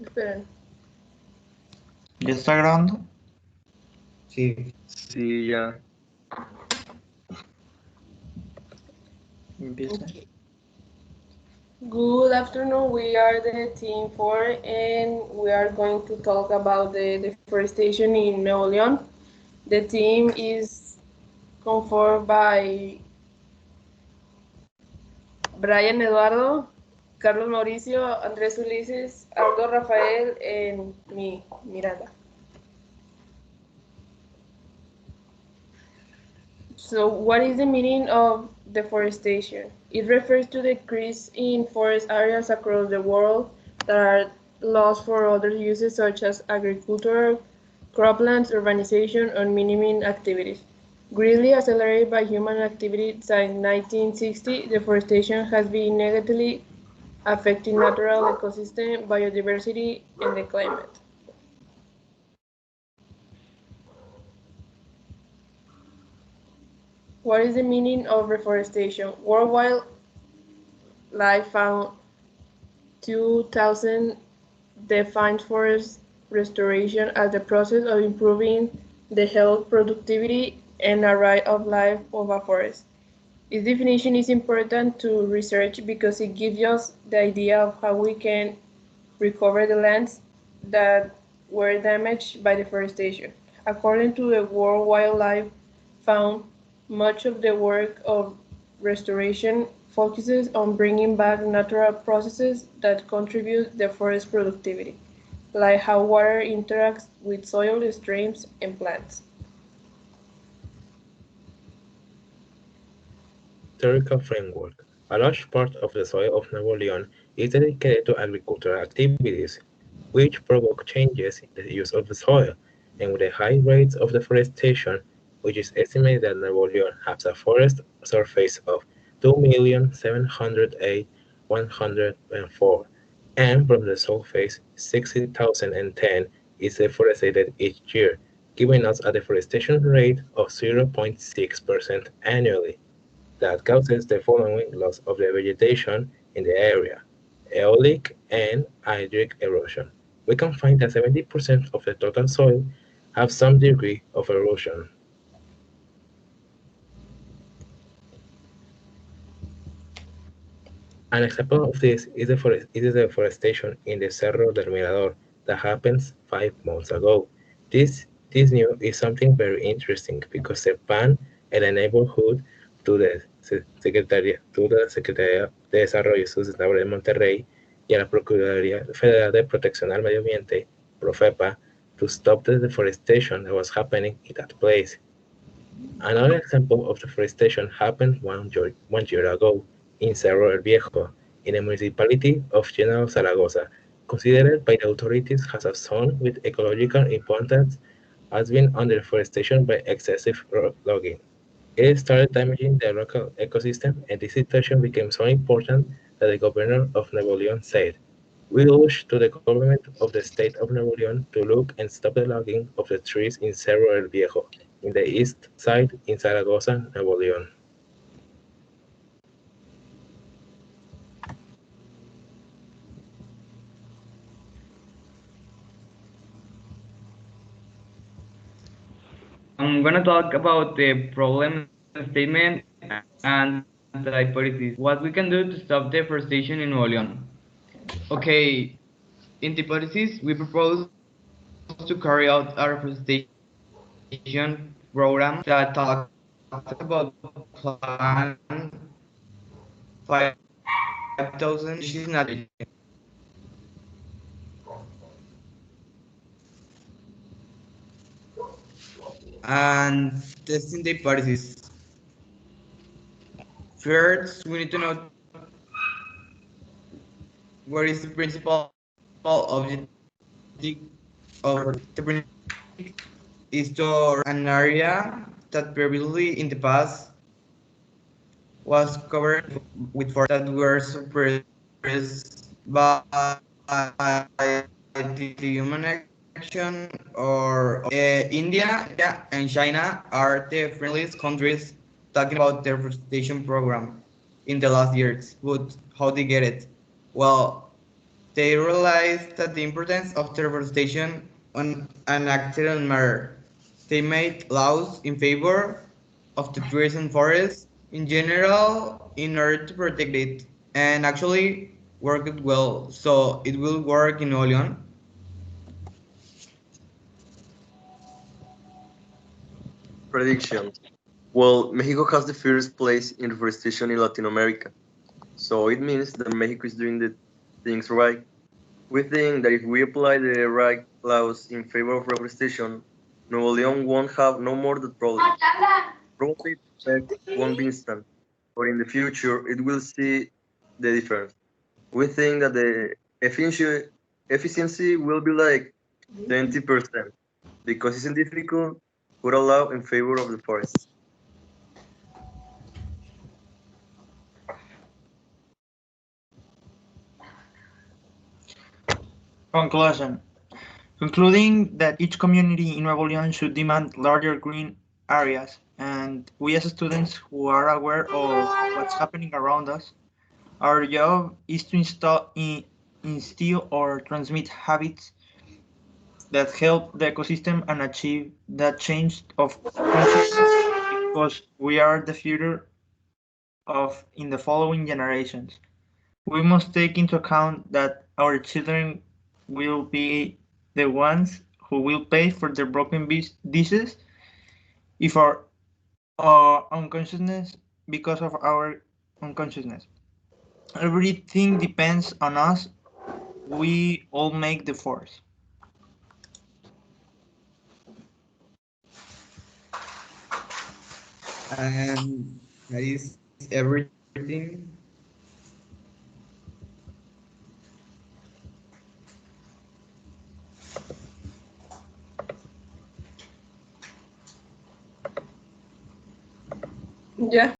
Esperen. ¿Ya está grabando? Sí. Sí, ya. Empieza. Okay. Good afternoon. We are the team 4 and we are going to talk about the deforestation in Nuevo León. The team is conformed by BRYAN Eduardo, Carlos Mauricio, Andrés Ulises, ALDO Rafael, and me, Miranda. So what is the meaning of deforestation? It refers to the decrease in forest areas across the world that are lost for other uses such as agriculture, croplands, urbanization, or mining activities. Greatly accelerated by human activity since 1960, deforestation has been negatively affecting natural ecosystem, biodiversity, and the climate. What is the meaning of reforestation? Worldwide Life found 2000 defines forest restoration as the process of improving the health, productivity, and array of life of a forest. Its definition is important to research because it gives us the idea of how we can recover the lands that were damaged by deforestation. According to the World Wildlife Fund, much of the work of restoration focuses on bringing back natural processes that contribute to the forest productivity, like how water interacts with soil, streams, and plants. Historical framework. A large part of the soil of Nuevo León is dedicated to agricultural activities, which provoke changes in the use of the soil, and with the high rates of deforestation, which is estimated that Nuevo León has a forest surface of 2,708,104, and from the surface 60,010 is deforested each year, giving us a deforestation rate of 0.6% annually. That causes the following loss of the vegetation in the area: eolic and hydric erosion. We can find that 70% of the total soil have some degree of erosion. An example of this is the deforestation in the Cerro del Mirador that happened 5 months ago. This new is something very interesting because the PAN and the neighborhood to la Secretaría de Desarrollo Sustentable de Monterrey y a la Procuraduría Federal de Protección al Medio Ambiente, Profepa, to stop the deforestation that was happening in that place. Another example of deforestation happened 1 year ago in Cerro El Viejo, in the municipality of General Zaragoza, considered by the authorities as a zone with ecological importance, has been under deforestation by excessive logging. It started damaging the local ecosystem, and this situation became so important that the governor of Nuevo León said, "We urge to the government of the state of Nuevo León to look and stop the logging of the trees in Cerro El Viejo, in the east side in Zaragoza, Nuevo León." I'm going to talk about the problem statement and the hypothesis. What we can do to stop deforestation in Nuevo León. Okay, in the hypothesis, we propose to carry out a reforestation program that talks about plan 5,000 species in a region. And testing the hypothesis. First, we need to know what is the principal objective of the principle is to an area that previously in the past was covered with forests that were suppressed by the human action or India and China are the friendliest countries talking about their deforestation program in the last years. But how they get it? Well, They realized that the importance of deforestation on an acted on matter. They made laws in favor of the trees and forests in general in order to protect it, and actually worked well. So it will work in León. Predictions. Well, Mexico has the first place in reforestation in Latin America. So it means that Mexico is doing the things right. We think that if we apply the right laws in favor of reforestation, Nuevo León won't have no more that problem. Probably the effect won't be instant, but in the future it will see the difference. We think that the efficiency will be like 20% because it's difficult put a law in favor of the forest. Conclusion. Concluding that each community in Nuevo León should demand larger green areas, and we as students who are aware of what's happening around us, our job is to instill or transmit habits that help the ecosystem and achieve that change of consciousness because we are the future of in the following generations. We must take into account that our children will be the ones who will pay for the broken dishes if our unconsciousness because of our unconsciousness. Everything depends on us. We all make the force. And that is everything. Yeah.